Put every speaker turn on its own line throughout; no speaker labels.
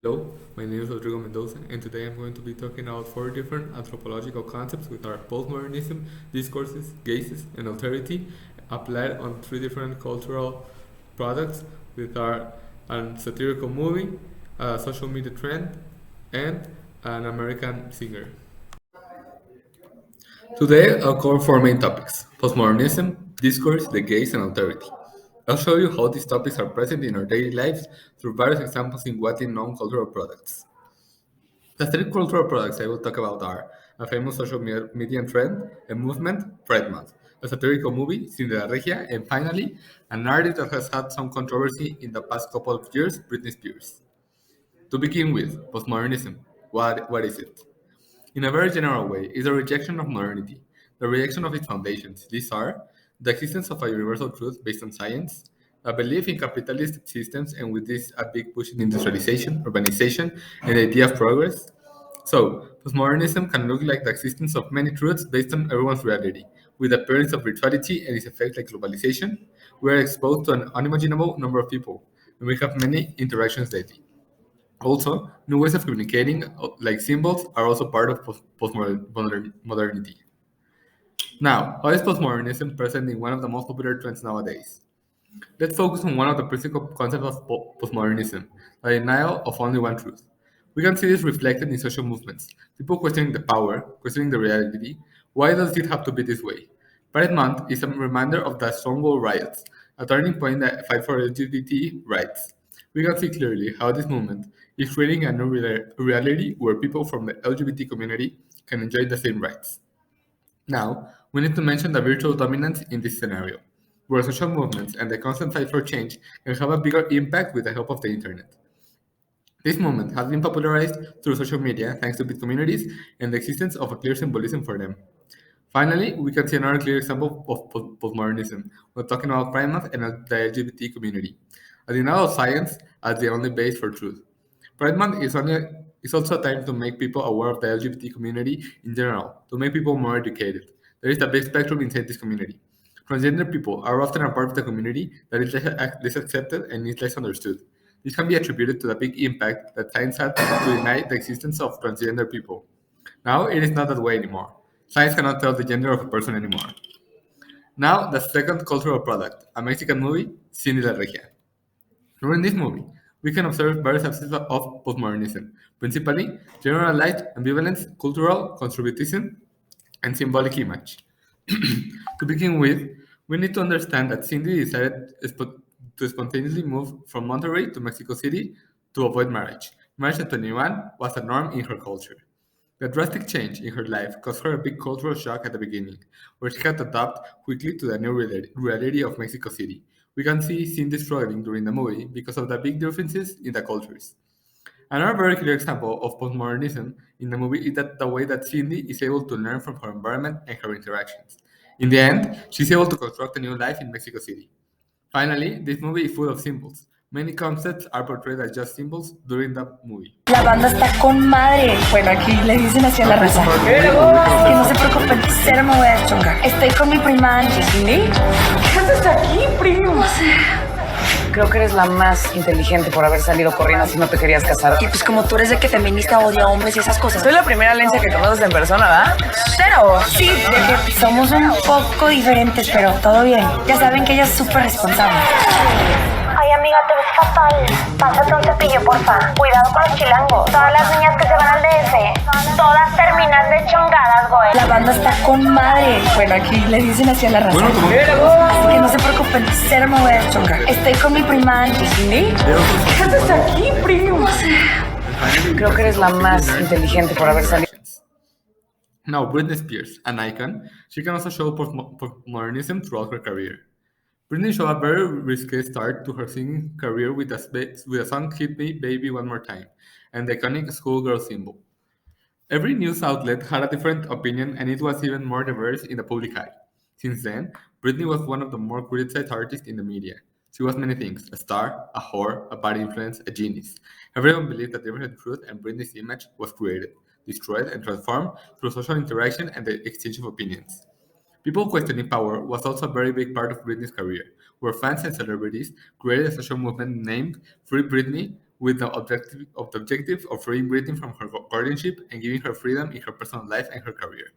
Hello, my name is Rodrigo Mendoza, and today I'm going to be talking about four different anthropological concepts with our postmodernism, discourses, gazes, and alterity applied on three different cultural products with our satirical movie, a social media trend, and an American singer. Today I'll cover four main topics: postmodernism, discourse, the gaze, and authority. I'll show you how these topics are present in our daily lives through various examples in widely known cultural products. The three cultural products I will talk about are a famous social media trend, a movement, Pride Month, a satirical movie, Regia, and finally, an artist that has had some controversy in the past couple of years, Britney Spears. To begin with, postmodernism. What is it? In a very general way, is a rejection of modernity, the rejection of its foundations. These are the existence of a universal truth based on science, a belief in capitalist systems, and with this, a big push in industrialization, urbanization, and the idea of progress. So, postmodernism can look like the existence of many truths based on everyone's reality, with the appearance of virtuality and its effects like globalization. We are exposed to an unimaginable number of people, and we have many interactions daily. Also, new ways of communicating, like symbols, are also part of modernity. Now, how is postmodernism present in one of the most popular trends nowadays? Let's focus on one of the principal concepts of postmodernism, the denial of only one truth. We can see this reflected in social movements, people questioning the power, questioning the reality. Why does it have to be this way? Pride Month is a reminder of the Stonewall riots, a turning point in the fight for LGBT rights. We can see clearly how this movement is creating a new reality where people from the LGBT community can enjoy the same rights. Now, we need to mention the virtual dominance in this scenario, where social movements and the constant fight for change can have a bigger impact with the help of the internet. This movement has been popularized through social media thanks to big communities and the existence of a clear symbolism for them. Finally, we can see another clear example of postmodernism when talking about Pride Month and the LGBT community. A denial of science as the only base for truth. Pride Month is also a time to make people aware of the LGBT community in general, to make people more educated. There is a big spectrum inside this community. Transgender people are often a part of the community that is less accepted and is less understood. This can be attributed to the big impact that science had to deny the existence of transgender people. Now it is not that way anymore. Science cannot tell the gender of a person anymore. Now, the second cultural product, a Mexican movie, Cine de Regia. During this movie, we can observe various aspects of postmodernism, principally generalized ambivalence, cultural conservatism, and symbolic image. To begin with, we need to understand that Cindy decided to spontaneously move from Monterrey to Mexico City to avoid marriage. Marriage at 21 was a norm in her culture. The drastic change in her life caused her a big cultural shock at the beginning, where she had to adapt quickly to the new reality of Mexico City. We can see Cindy struggling during the movie because of the big differences in the cultures. Another very clear example of postmodernism in the movie is that the way that Cindy is able to learn from her environment and her interactions. In the end, she's able to construct a new life in Mexico City. Finally, this movie is full of symbols. Many concepts are portrayed as just symbols during the movie.
La banda está con madre. Bueno, aquí le dicen así a la raza. Que no se preocupen, cero me voy a chongar. Estoy con mi prima Angie. ¿Sí? ¿Qué haces aquí, primo? No sé.
Creo que eres la más inteligente por haber salido corriendo si no te querías casar.
Y pues como tú eres de que feminista odia a hombres y esas cosas.
Soy la primera lencia que conoces en persona, ¿verdad?
Cero. Sí, de que somos un poco diferentes, pero todo bien. Ya saben que ella es súper responsable.
Ay, amiga, te ves fatal. Pásate un cepillo, porfa. Cuidado con los chilangos. Todas las niñas que se van al DF, todas terminan de chongadas, güey.
La banda está con madre. Bueno, aquí le dicen así a la raza. Así que no se preocupen, cero me voy a chongar. Estoy con mi prima Angie. ¿Sí?
¿Qué haces aquí, primo? Creo que eres la más inteligente por haber salido.
Now, Britney Spears, an icon, she can also show postmodernism throughout her career. Britney showed a very risky start to her singing career with a song Hit Me Baby One More Time and the iconic schoolgirl symbol. Every news outlet had a different opinion and it was even more diverse in the public eye. Since then, Britney was one of the more criticized artists in the media. She was many things: a star, a whore, a bad influence, a genius. Everyone believed that there was truth and Britney's image was created, destroyed, and transformed through social interaction and the exchange of opinions. People questioning power was also a very big part of Britney's career, where fans and celebrities created a social movement named Free Britney, with the objective of freeing Britney from her guardianship and giving her freedom in her personal life and her career.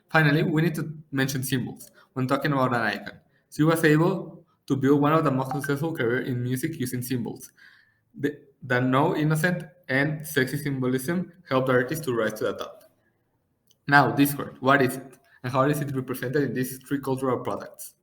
Finally, we need to mention symbols when talking about an icon. She was able to build one of the most successful careers in music using symbols. The no innocent and sexy symbolism helped the artist to rise to the top. Now, Discord, what is it? And how is it represented in these three cultural products?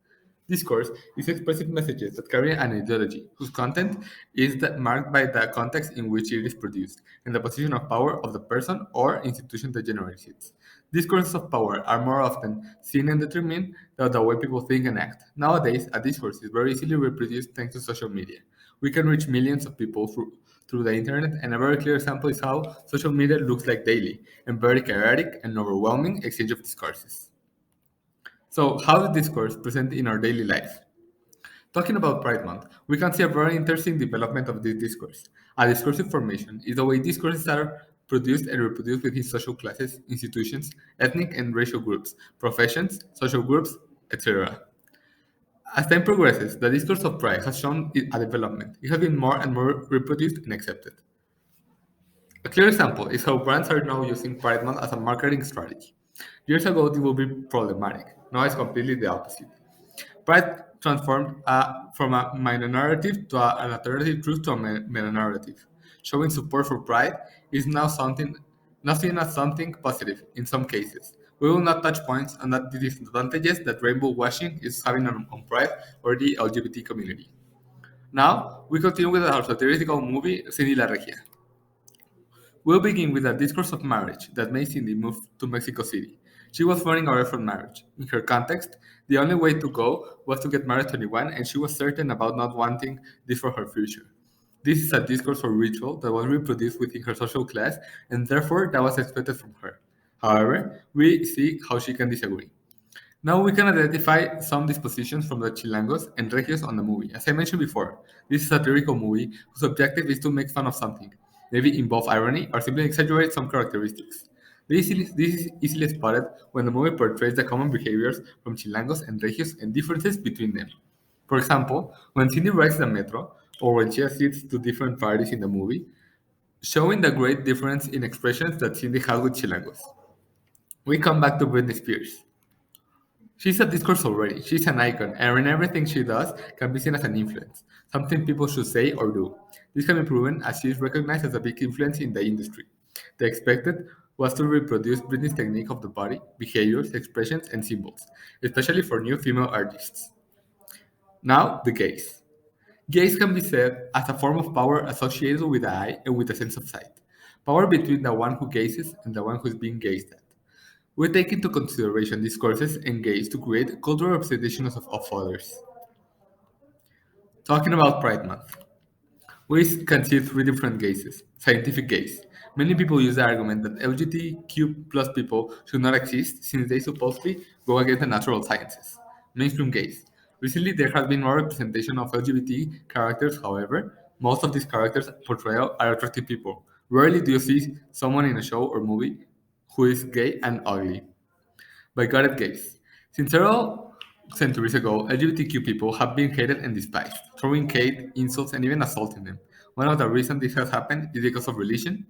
Discourse is expressive messages that carry an ideology, whose content is marked by the context in which it is produced, and the position of power of the person or institution that generates it. Discourses of power are more often seen and determined than the way people think and act. Nowadays, a discourse is very easily reproduced thanks to social media. We can reach millions of people through the internet, and a very clear example is how social media looks like daily and very chaotic and overwhelming exchange of discourses. So, how does discourse present in our daily life? Talking about Pride Month, we can see a very interesting development of this discourse. A discursive formation is the way discourses are produced and reproduced within social classes, institutions, ethnic and racial groups, professions, social groups, etc. As time progresses, the discourse of pride has shown a development. It has been more and more reproduced and accepted. A clear example is how brands are now using Pride Month as a marketing strategy. Years ago, this would be problematic. Now it's completely the opposite. Pride transformed from a minor narrative to an alternative truth to a meta narrative. Showing support for Pride is now seen as something positive in some cases. We will not touch points on the disadvantages that rainbow washing is having on Pride or the LGBT community. Now, we continue with our satirical movie, Cindy La Regia. We'll begin with a discourse of marriage that made Cindy move to Mexico City. She was running away from marriage. In her context, the only way to go was to get married at 21, and she was certain about not wanting this for her future. This is a discourse or ritual that was reproduced within her social class, and therefore that was expected from her. However, we see how she can disagree. Now we can identify some dispositions from the Chilangos and Regios on the movie. As I mentioned before, this is a satirical movie whose objective is to make fun of something, maybe involve irony or simply exaggerate some characteristics. This is easily spotted when the movie portrays the common behaviors from Chilangos and Regios and differences between them. For example, when Cindy rides the metro, or when she assists to different parties in the movie, showing the great difference in expressions that Cindy has with Chilangos. We come back to Britney Spears. She's a discourse already. She's an icon, and in everything she does can be seen as an influence, something people should say or do. This can be proven as she is recognized as a big influence in the industry. The expected was to reproduce Britney's technique of the body, behaviors, expressions, and symbols, especially for new female artists. Now, the gaze. Gaze can be said as a form of power associated with the eye and with the sense of sight. Power between the one who gazes and the one who is being gazed at. We take into consideration discourses and gaze to create cultural representations of others. Talking about Pride Month, we can see three different gazes. Scientific gaze. Many people use the argument that LGBTQ plus people should not exist since they supposedly go against the natural sciences. Mainstream gaze. Recently, there has been more representation of LGBT characters, however, most of these characters portrayal are attractive people. Rarely do you see someone in a show or movie who is gay and ugly. Bigoted gaze. Since several centuries ago, LGBTQ people have been hated and despised, throwing hate, insults, and even assaulting them. One of the reasons this has happened is because of religion,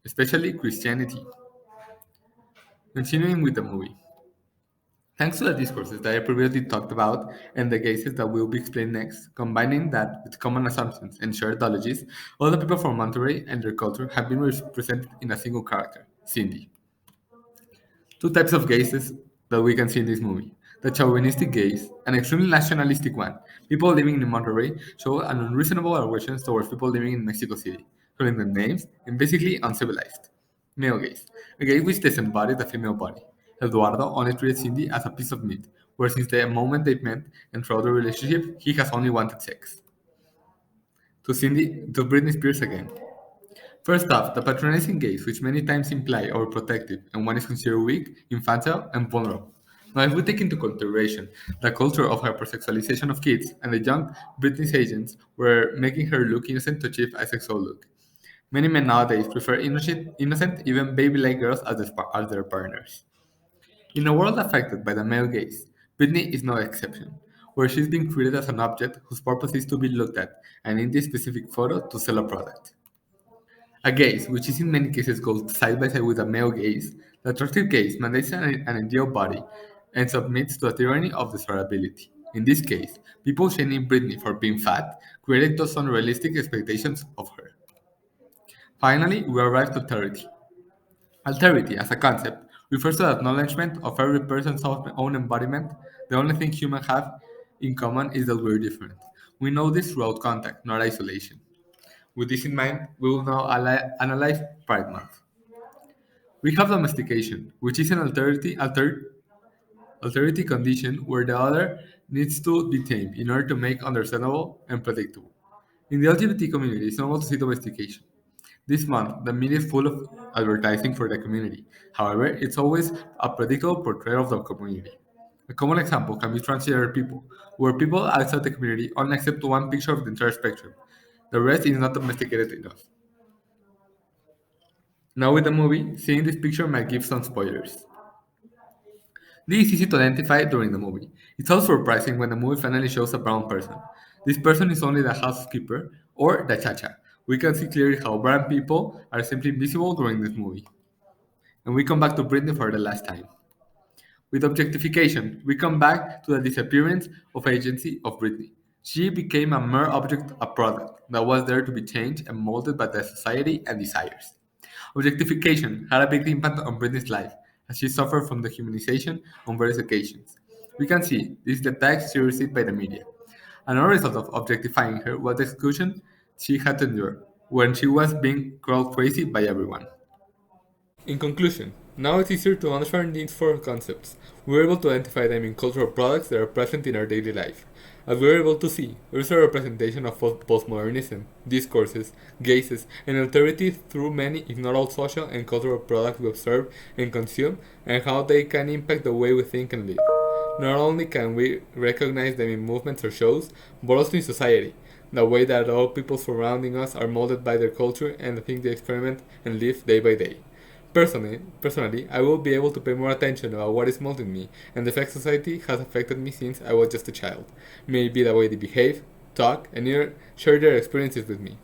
especially Christianity. Continuing with the movie. Thanks to the discourses that I previously talked about and the cases that will be explained next, combining that with common assumptions and shared ideologies, all the people from Monterey and their culture have been represented in a single character, Cindy. Two types of gazes that we can see in this movie. The chauvinistic gaze, an extremely nationalistic one. People living in Monterrey show an unreasonable aggression towards people living in Mexico City, calling them names and basically uncivilized. Male gaze, a gaze which disembodies the female body. Eduardo only treats Cindy as a piece of meat, where since the moment they met and throughout the relationship, he has only wanted sex. To Britney Spears again. First off, the patronizing gaze, which many times imply overprotective and one is considered weak, infantile, and vulnerable. Now, if we take into consideration the culture of hypersexualization of kids and the young Britney's agents were making her look innocent to achieve a sexual look. Many men nowadays prefer innocent even baby-like girls as their partners. In a world affected by the male gaze, Britney is no exception. where she's being treated as an object whose purpose is to be looked at, and in this specific photo, to sell a product. A gaze, which is in many cases called side by side with a male gaze, the attractive gaze mandates an ideal body and submits to a tyranny of desirability. In this case, people shaming Britney for being fat created those unrealistic expectations of her. Finally, we arrive to authority. Alterity, as a concept, refers to the acknowledgement of every person's own embodiment. The only thing humans have in common is that we're different. We know this throughout contact, not isolation. With this in mind, we will now analyze Pride Month. We have domestication, which is an alterity condition where the other needs to be tamed in order to make understandable and predictable. In the LGBT community, it's normal to see domestication. This month, the media is full of advertising for the community. However, it's always a predictable portrayal of the community. A common example can be transgender people, where people outside the community only accept one picture of the entire spectrum. The rest is not domesticated enough. Now with the movie, seeing this picture might give some spoilers. This is easy to identify during the movie. It's also surprising when the movie finally shows a brown person. This person is only the housekeeper or the chacha. We can see clearly how brown people are simply invisible during this movie. And we come back to Britney for the last time. With objectification, we come back to the disappearance of agency of Britney. She became a mere object, a product that was there to be changed and molded by the society and desires. Objectification had a big impact on Britney's life, as she suffered from dehumanization on various occasions. We can see this is the tax she received by the media. Another result of objectifying her was the exclusion she had to endure when she was being called crazy by everyone. In conclusion, now it's easier to understand these four concepts. We're able to identify them in cultural products that are present in our daily life. As we're able to see, there is a representation of postmodernism, discourses, gazes, and alterity through many, if not all, social and cultural products we observe and consume, and how they can impact the way we think and live. Not only can we recognize them in movements or shows, but also in society, the way that all people surrounding us are molded by their culture and the things they experiment and live day by day. Personally, I will be able to pay more attention about what is molding me and the effect society has affected me since I was just a child. Maybe the way they behave, talk, and even share their experiences with me.